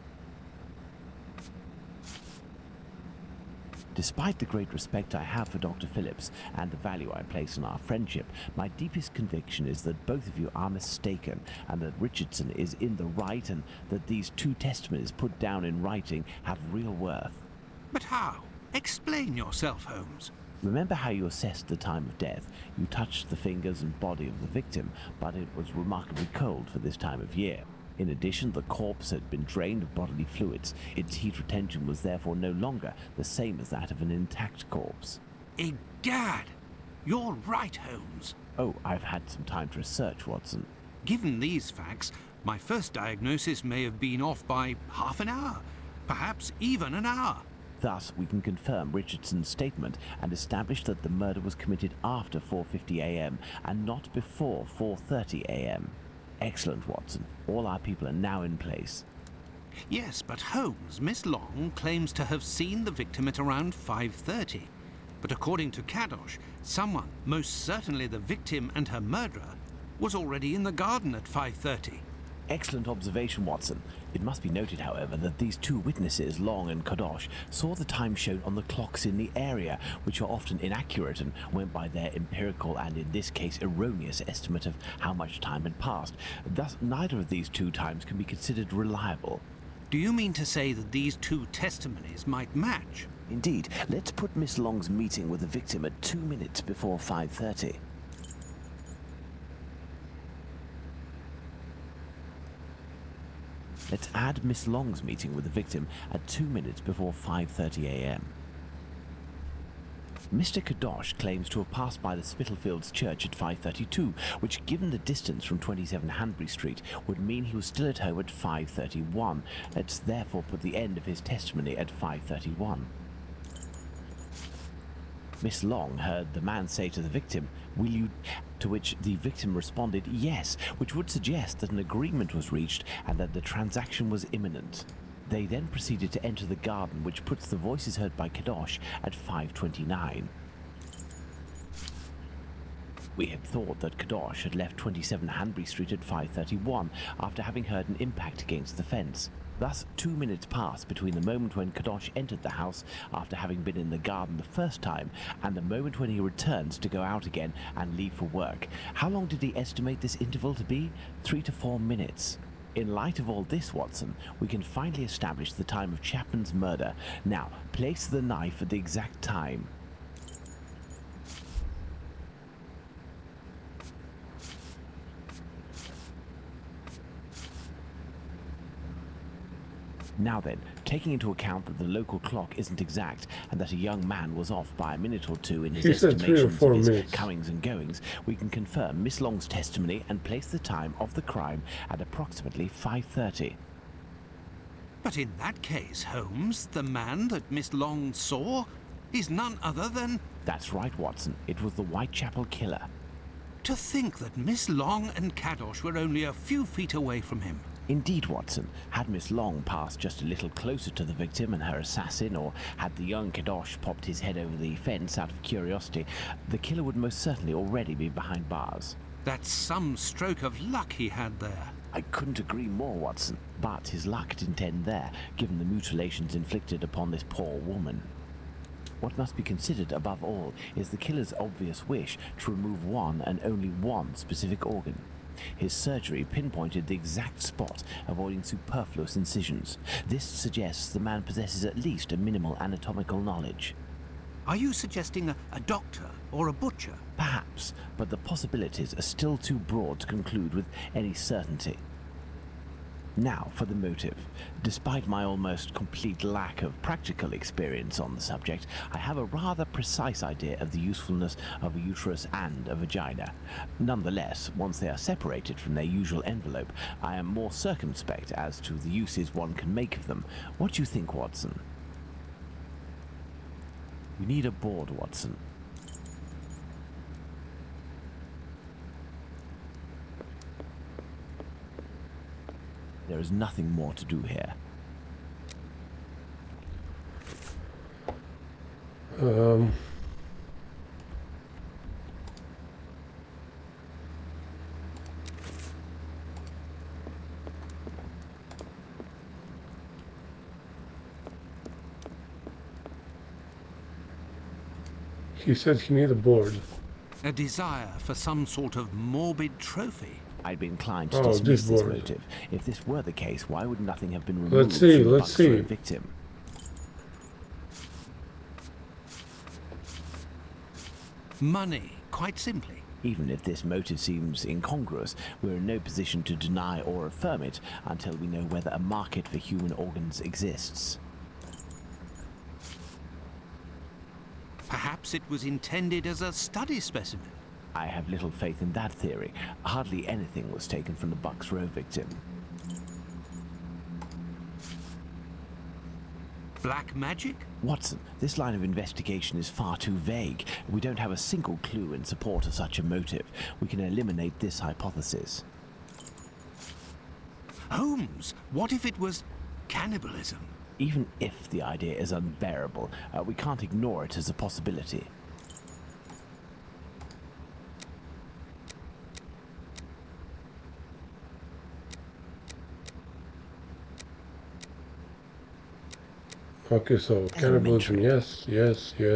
Despite the great respect I have for Dr. Phillips and the value I place on our friendship, my deepest conviction is that both of you are mistaken, and that Richardson is in the right, and that these two testimonies put down in writing have real worth. But how? Explain yourself, Holmes. Remember how you assessed the time of death? You touched the fingers and body of the victim, but it was remarkably cold for this time of year. In addition, the corpse had been drained of bodily fluids. Its heat retention was therefore no longer the same as that of an intact corpse. Egad! You're right, Holmes. Oh, I've had some time to research, Watson. Given these facts, my first diagnosis may have been off by half an hour, perhaps even an hour. Thus, we can confirm Richardson's statement and establish that the murder was committed after 4:50 a.m. and not before 4:30 a.m. Excellent, Watson. All our people are now in place. Yes, but Holmes, Miss Long claims to have seen the victim at around 5:30. But according to Kadosh, someone, most certainly the victim and her murderer, was already in the garden at 5:30. Excellent observation, Watson. It must be noted, however, that these two witnesses, Long and Kadosh, saw the time shown on the clocks in the area, which are often inaccurate and went by their empirical and, in this case, erroneous estimate of how much time had passed. Thus, neither of these two times can be considered reliable. Do you mean to say that these two testimonies might match? Indeed. Let's put Miss Long's meeting with the victim at 2 minutes before 5:30. Let's add Miss Long's meeting with the victim at 2 minutes before 5:30 a.m. Mr. Kadosh claims to have passed by the Spitalfields Church at 5:32, which, given the distance from 27 Hanbury Street, would mean he was still at home at 5:31. Let's therefore put the end of his testimony at 5:31. Miss Long heard the man say to the victim, "Will you?" to which the victim responded, "Yes," which would suggest that an agreement was reached and that the transaction was imminent. They then proceeded to enter the garden, which puts the voices heard by Kadosh at 5:29. We had thought that Kadosh had left 27 Hanbury Street at 5:31 after having heard an impact against the fence. Thus, 2 minutes passed between the moment when Kadosh entered the house after having been in the garden the first time and the moment when he returns to go out again and leave for work. How long did he estimate this interval to be? 3 to 4 minutes. In light of all this, Watson, we can finally establish the time of Chapman's murder. Now, place the knife at the exact time. Now then, taking into account that the local clock isn't exact and that a young man was off by a minute or two in his He said 3 or estimations 4 of his minutes. comings and goings, we can confirm Miss Long's testimony and place the time of the crime at approximately 5:30. But in that case, Holmes, the man that Miss Long saw is none other than... That's right, Watson. It was the Whitechapel killer. To think that Miss Long and Kadosh were only a few feet away from him. Indeed, Watson. Had Miss Long passed just a little closer to the victim and her assassin, or had the young Kadosh popped his head over the fence out of curiosity, the killer would most certainly already be behind bars. That's some stroke of luck he had there. I couldn't agree more, Watson. But his luck didn't end there, given the mutilations inflicted upon this poor woman. What must be considered above all is the killer's obvious wish to remove one and only one specific organ. His surgery pinpointed the exact spot, avoiding superfluous incisions. This suggests the man possesses at least a minimal anatomical knowledge. Are you suggesting a doctor or a butcher? Perhaps, but the possibilities are still too broad to conclude with any certainty. Now for the motive. Despite my almost complete lack of practical experience on the subject, I have a rather precise idea of the usefulness of a uterus and a vagina. Nonetheless, once they are separated from their usual envelope, I am more circumspect as to the uses one can make of them. What do you think, Watson? We need a board, Watson. There is nothing more to do here. He said he need a board. A desire for some sort of morbid trophy? I'd be inclined to Oh, dismiss this this board. motive. If this were the case, why would nothing have been removed Let's see, from the let's box for see. a victim? Money, quite simply. Even if this motive seems incongruous, we're in no position to deny or affirm it until we know whether a market for human organs exists. Perhaps it was intended as a study specimen. I have little faith in that theory. Hardly anything was taken from the Bucks Row victim. Black magic? Watson, this line of investigation is far too vague. We don't have a single clue in support of such a motive. We can eliminate this hypothesis. Holmes, what if it was cannibalism? Even if the idea is unbearable, we can't ignore it as a possibility. Okay, so cannibalism, yes.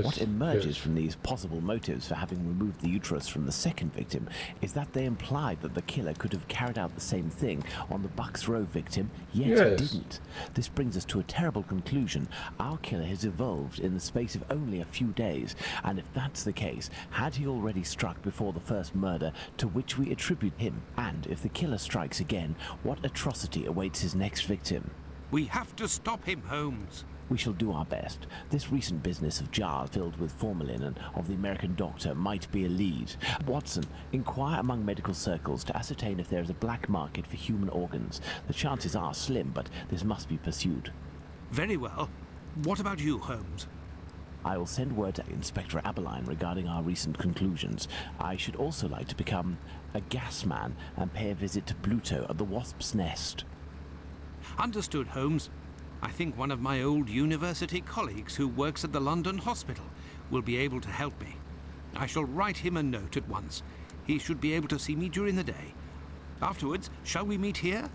What emerges yes. from these possible motives for having removed the uterus from the second victim is that they implied that the killer could have carried out the same thing on the Bucks Row victim, yet Yes. didn't. This brings us to a terrible conclusion. Our killer has evolved in the space of only a few days, and if that's the case, had he already struck before the first murder to which we attribute him? And if the killer strikes again, what atrocity awaits his next victim? We have to stop him, Holmes. We shall do our best. This recent business of jars filled with formalin and of the American doctor might be a lead. Watson, inquire among medical circles to ascertain if there is a black market for human organs. The chances are slim, but this must be pursued. Very well. What about you, Holmes? I will send word to Inspector Aberline regarding our recent conclusions. I should also like to become a gas man and pay a visit to Pluto at the Wasp's Nest. Understood, Holmes. I think one of my old university colleagues who works at the London hospital will be able to help me. I shall write him a note at once. He should be able to see me during the day. Afterwards, shall we meet here?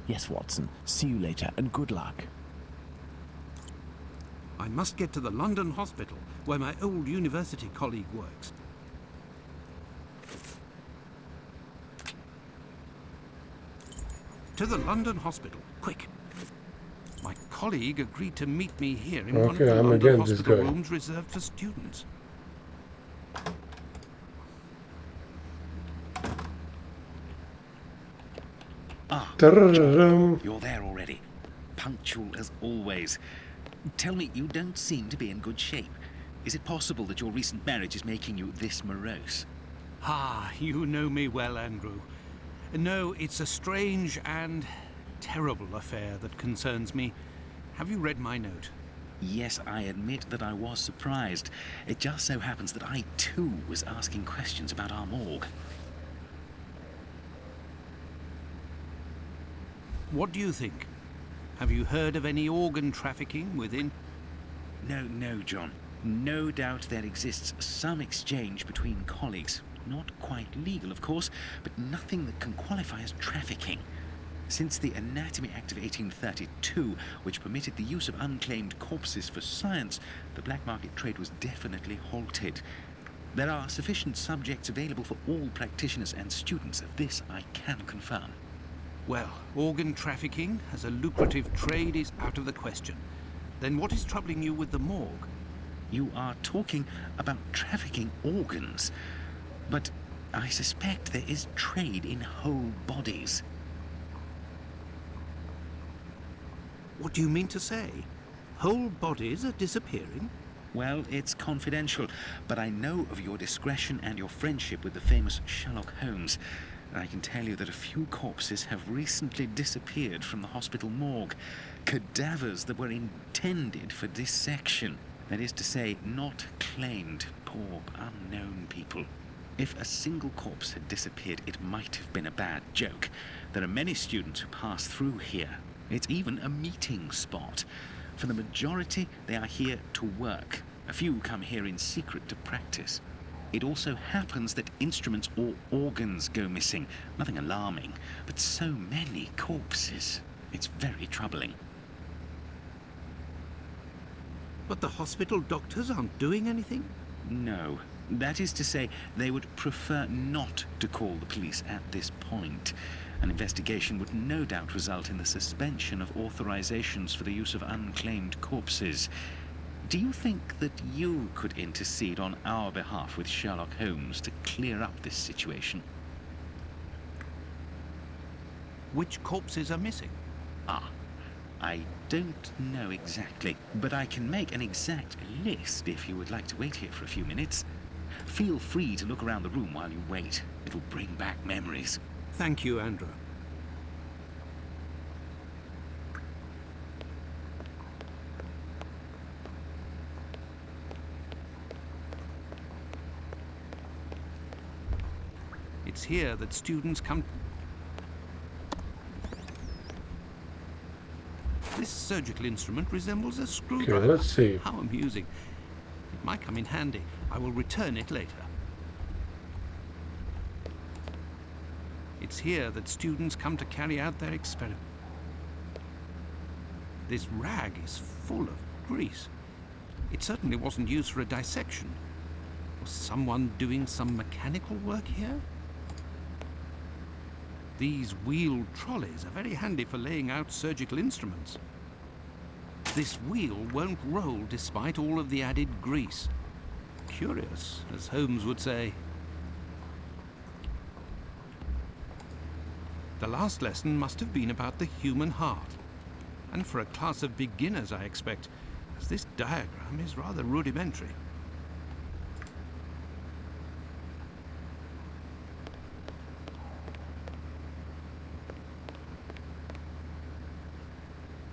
Yes, Watson. See you later, and good luck. I must get to the London hospital, where my old university colleague works. To the London hospital, quick. My colleague agreed to meet me here in one of Okay, the I'm London against this hospital guy. rooms reserved for students. Ah, Ta-da-da-dum. you're there already. Punctual as always. Tell me, you don't seem to be in good shape. Is it possible that your recent marriage is making you this morose? Ah, you know me well, Andrew. No, it's a strange and terrible affair that concerns me. Have you read my note? Yes, I admit that I was surprised. It just so happens that I, too, was asking questions about our morgue. What do you think? Have you heard of any organ trafficking within? No, John. No doubt there exists some exchange between colleagues. Not quite legal, of course, but nothing that can qualify as trafficking. Since the Anatomy Act of 1832, which permitted the use of unclaimed corpses for science, the black market trade was definitely halted. There are sufficient subjects available for all practitioners and students. This I can confirm. Well, organ trafficking as a lucrative trade is out of the question. Then what is troubling you with the morgue? You are talking about trafficking organs, but I suspect there is trade in whole bodies. What do you mean to say? Whole bodies are disappearing? Well, it's confidential, but I know of your discretion and your friendship with the famous Sherlock Holmes. I can tell you that a few corpses have recently disappeared from the hospital morgue. Cadavers that were intended for dissection. That is to say, not claimed. Poor, unknown people. If a single corpse had disappeared, it might have been a bad joke. There are many students who pass through here. It's even a meeting spot. For the majority, they are here to work. A few come here in secret to practice. It also happens that instruments or organs go missing. Nothing alarming, but so many corpses. It's very troubling. But the hospital doctors aren't doing anything? No. That is to say, they would prefer not to call the police at this point. An investigation would no doubt result in the suspension of authorizations for the use of unclaimed corpses. Do you think that you could intercede on our behalf with Sherlock Holmes to clear up this situation? Which corpses are missing? Ah, I don't know exactly, but I can make an exact list if you would like to wait here for a few minutes. Feel free to look around the room while you wait. It'll bring back memories. Thank you, Andrew. It's here that students come. This surgical instrument resembles a screwdriver. Okay, let's see. How amusing. It might come in handy. I will return it later. It's here that students come to carry out their experiment. This rag is full of grease. It certainly wasn't used for a dissection. Was someone doing some mechanical work here? These wheeled trolleys are very handy for laying out surgical instruments. This wheel won't roll despite all of the added grease. Curious, as Holmes would say. The last lesson must have been about the human heart. And for a class of beginners, I expect, as this diagram is rather rudimentary.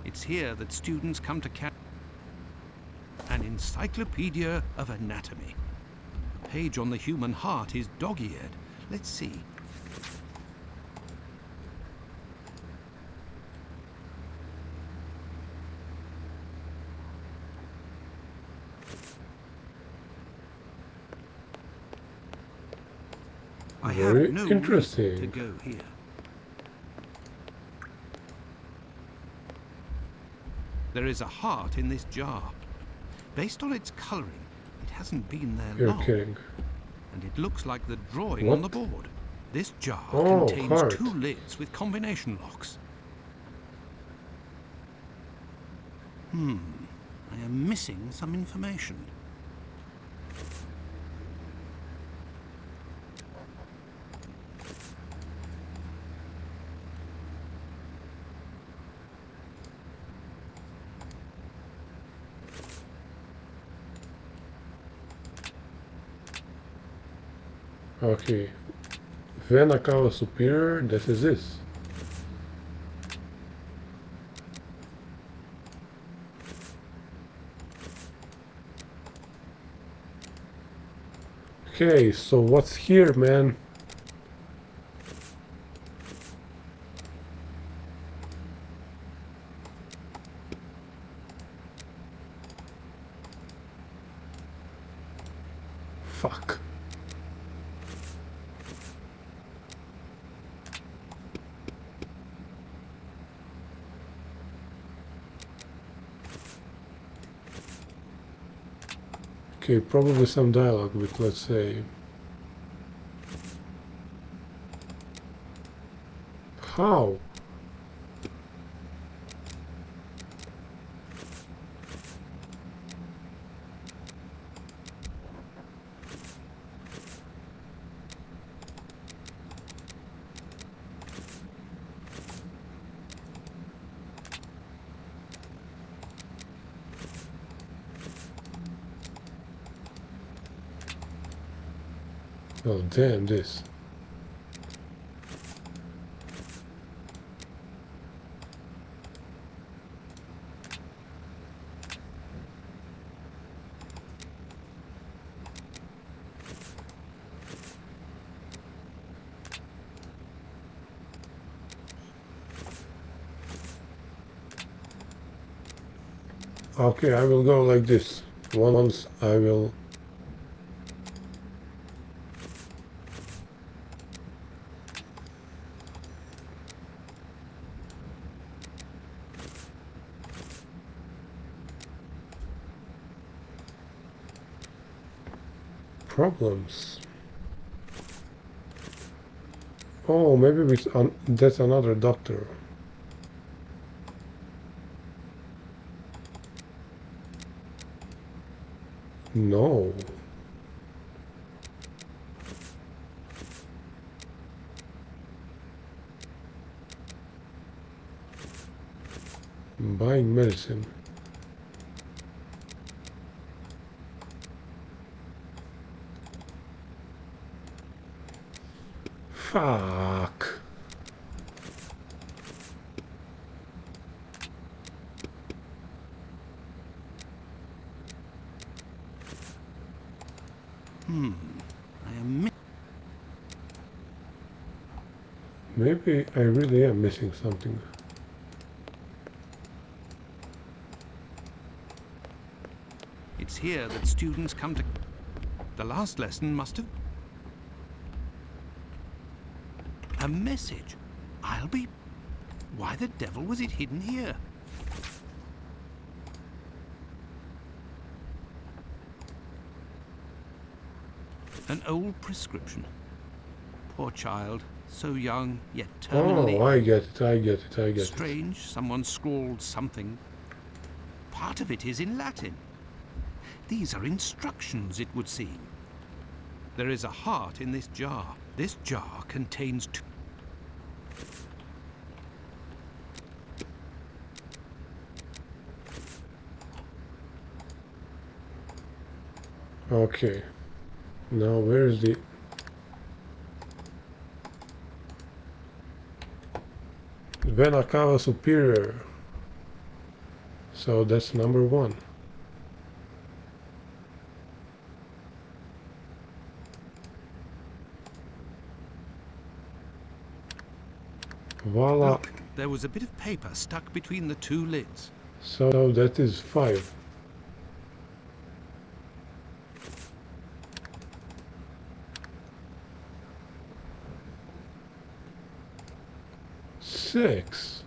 It's here that students come to carry an encyclopedia of anatomy. The page on the human heart is dog-eared. Let's see. I Very have no interesting. reason to go here. There is a heart in this jar. Based on its colouring, it hasn't been there You're long. kidding. And it looks like the drawing What? on the board. This jar Oh, contains heart. 2 lids with combination locks. I am missing some information. Okay. Vena cava superior, this is this. Okay, so what's here, man? Fuck. Okay, probably some dialogue with, let's say, how? Oh, damn this. Okay, I will go like this. Once I will... Problems. Oh, maybe that's another doctor. No. Buying medicine. Fuck. I am Maybe I really am missing something. It's here that students come to... The last lesson must have... A message. I'll be... Why the devil was it hidden here? An old prescription. Poor child, so young, yet terminally... Oh, I get it, I get it, I get it. Strange, someone scrawled something. Part of it is in Latin. These are instructions, it would seem. There is a heart in this jar. This jar contains two... Okay. Now where is the... Vena cava superior. So that's number 1. Voila. Look, there was a bit of paper stuck between the two lids. So that is 5. Six.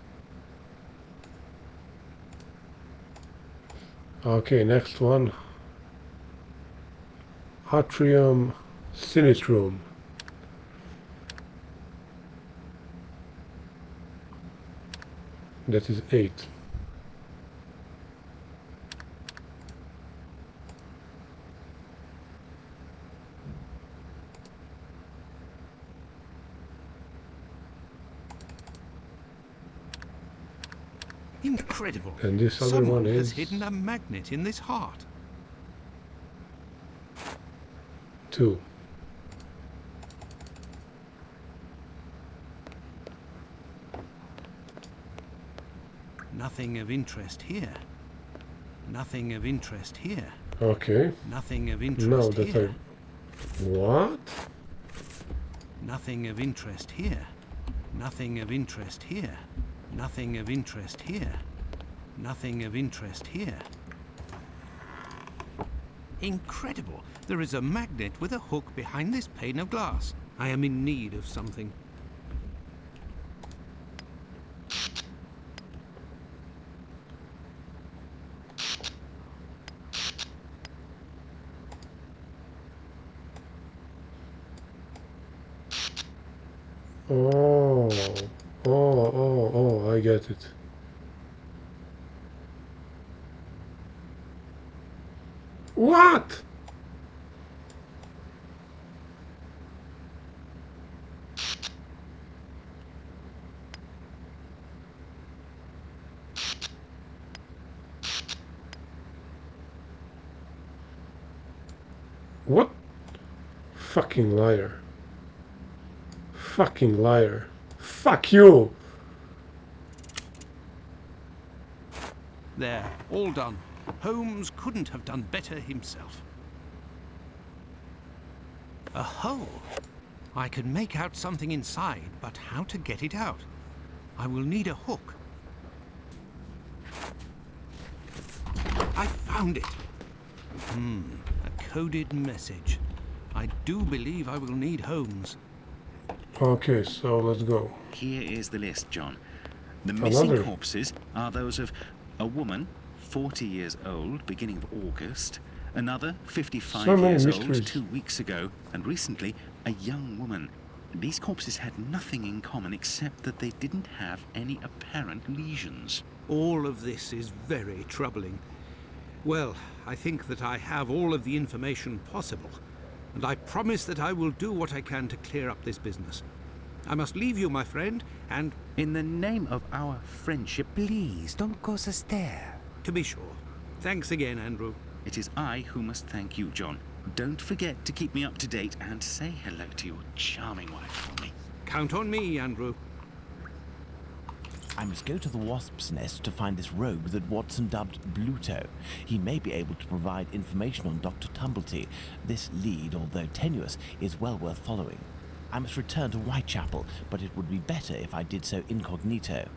Okay, next one. Atrium sinistrum. That is 8. Incredible. And this other Someone one has is hidden a magnet in this heart. 2. Nothing of interest here. Nothing of interest here. Okay. Nothing of Now interest that here. What? Nothing of interest here. Nothing of interest here. Nothing of interest here. Nothing of interest here. Incredible! There is a magnet with a hook behind this pane of glass. I am in need of something. Oh, I get it. What? What? Fucking liar. Fucking liar. Fuck you! There, all done. Holmes couldn't have done better himself. A hole. I can make out something inside, but how to get it out? I will need a hook. I found it. A coded message. I do believe I will need Holmes. Okay, so let's go. Here is the list, John. The missing Another. corpses are those of a woman, 40 years old, beginning of August, another, 55 So many years mysteries. old, 2 weeks ago, and recently, a young woman. These corpses had nothing in common except that they didn't have any apparent lesions. All of this is very troubling. Well, I think that I have all of the information possible, and I promise that I will do what I can to clear up this business. I must leave you, my friend, and... In the name of our friendship, Please, don't go so stare. to be sure. Thanks again, Andrew. it is I who must thank you, John. Don't forget to keep me up to date and say hello to your charming wife for me. Count on me, Andrew. I must go to the Wasp's Nest to find this rogue that Watson dubbed Bluto. He may be able to provide information on Dr. Tumblety. This lead, although tenuous, is well worth following. I must return to Whitechapel, but it would be better if I did so incognito.